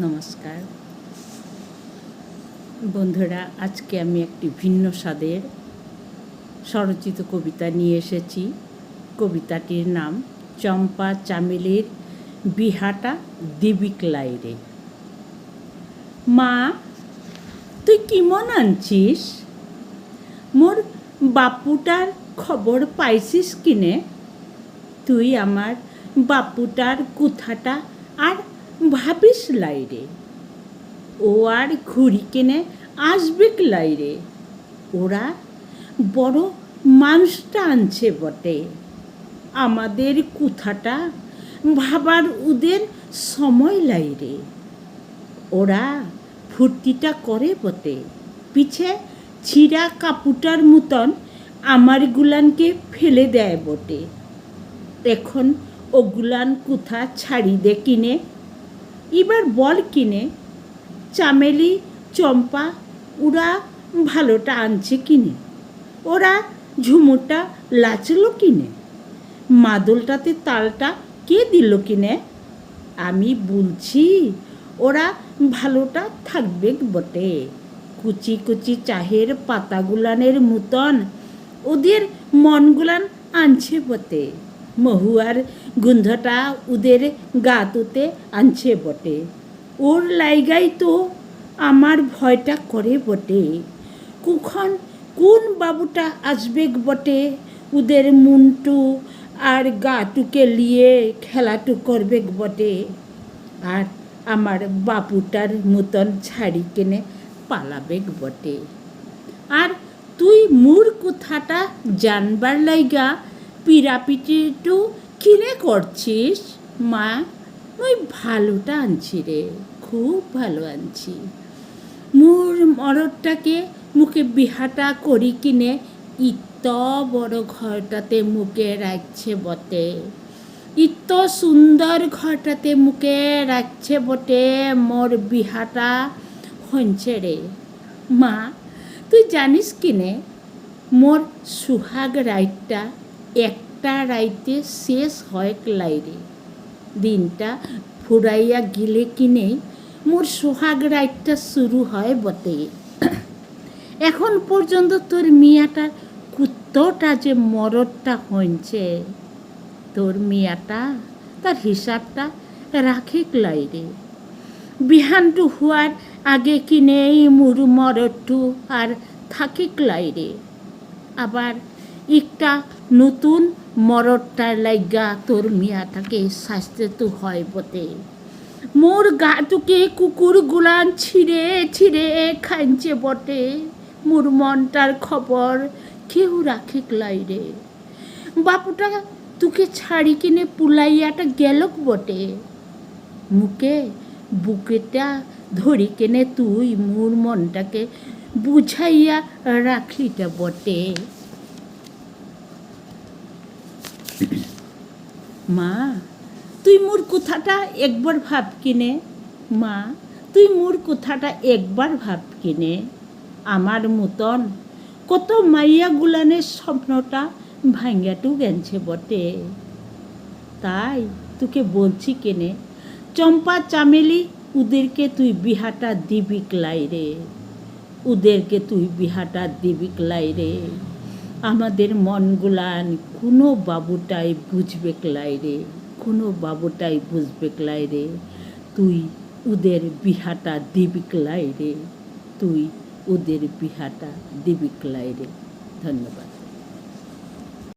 নমস্কার বন্ধুরা, আজকে আমি একটি ভিন্ন স্বাদের স্বরচিত কবিতা নিয়ে এসেছি। কবিতাটির নাম চম্পা চামেলির বিহাটা দিবিকলাই রে। মা, তুই কিমন আনছিস? মোর বাপুটার খবর পাইছিস কিনে? তুই আমার বাপুটার কুথাটা আর ভাবিস লাই রে। ও আর ঘুড়ি কিনে আসবে লাই রে। ওরা বড় মানুষটা আনছে বটে, আমাদের কুথাটা ভাবার ওদের সময় লাই রে। ওরা ফুর্তিটা করে বটে, পিছে ছিঁড়া কাপুটার মতন আমার গুলানকে ফেলে দেয় বটে। এখন ও গুলান কুথা ছাড়ি দে কিনে। এবার বল কিনে, চামেলি চম্পা ওরা ভালোটা আনছে কিনে? ওরা ঝুমুরটা লাচলো কিনে? মাদলটাতে তালটা কে দিল কিনে? আমি বলছি ওরা ভালোটা থাকবে বটে। কুচি কুচি চাহের পাতাগুলানের মতন ওদের মনগুলান আনছে বটে। মহুয়ার গন্ধটা ওদের গাতুতে আনছে বটে। ওর লাইগাই তো আমার ভয়টা করে বটে। কখন কোন বাবুটা আসবে বটে ওদের মনটু আর গাটুকে লিয়ে খেলাটু করবে বটে। আর আমার বাপুটার মতন ছাড়ি কেনে পালাবে বটে। আর তুই মোর কথাটা জানবার লাইগা পিরাপিটিটু কিনে করছিস? মা, ওই ভালোটা আনছি রে, খুব ভালো আনছি। মোর মরদটাকে মুখে বিহাটা করি কিনে ইত বড় ঘরটাতে মুখে রাখছে বটে। ইত সুন্দর ঘরটাতে মুখে রাখছে বটে। মোর বিহাটা হচ্ছে রে। মা, তুই জানিস কিনে মোর সুহাগ রাইটটা একটা রাইতে শেষ হয় লাই রে। দিনটা ফুরাইয়া গেলে কিনে মোর সোহাগ রাইটটা শুরু হয় বটে। এখন পর্যন্ত তোর মিয়াটার কুত্তটা যে মরদটা হয়েছে, তোর মিয়াটা তার হিসাবটা রাখে লাই রে। বিহানটু হওয়ার আগে কিনেই মোর মরদটু আর থাকে লাই রে। আবার একটা নতুন মরদটার লাইগা তোর মিয়াটাকে শাস্তে তো হয় বটে। মোর গাটুকে কুকুর গুলান ছিঁড়ে ছিঁড়ে খাইছে বটে। মোর মনটার খবর কেউ রাখে লাই রে। বাপুটা তোকে ছাড়ি কিনে পুলাইয়াটা গেলক বটে। মুখে বুকেটা ধরি কেনে তুই মোর মনটাকে বুঝাইয়া রাখলিটা বটে। মা, তুই মোর কথাটা একবার ভাব কিনে। মা, তুই মোর কথাটা একবার ভাব কিনে। আমার মতন কত মাইয়া গুলানের স্বপ্নটা ভাঙ্গাটু গেছে বটে। তাই তোকে বলছি কেনে, চম্পা চামেলি ওদেরকে তুই বিহাটা দিবি লাই রে। ওদেরকে তুই বিহাটা দিবি লাই রে। আমাদের মনগুলান কোনো বাবুটাই বুঝবে লাই রে, কোনো বাবুটাই বুঝবে লাই রে। তুই ওদের বিহাটা দিবি লাই রে, তুই ওদের বিহাটা দিবি লাই রে। ধন্যবাদ।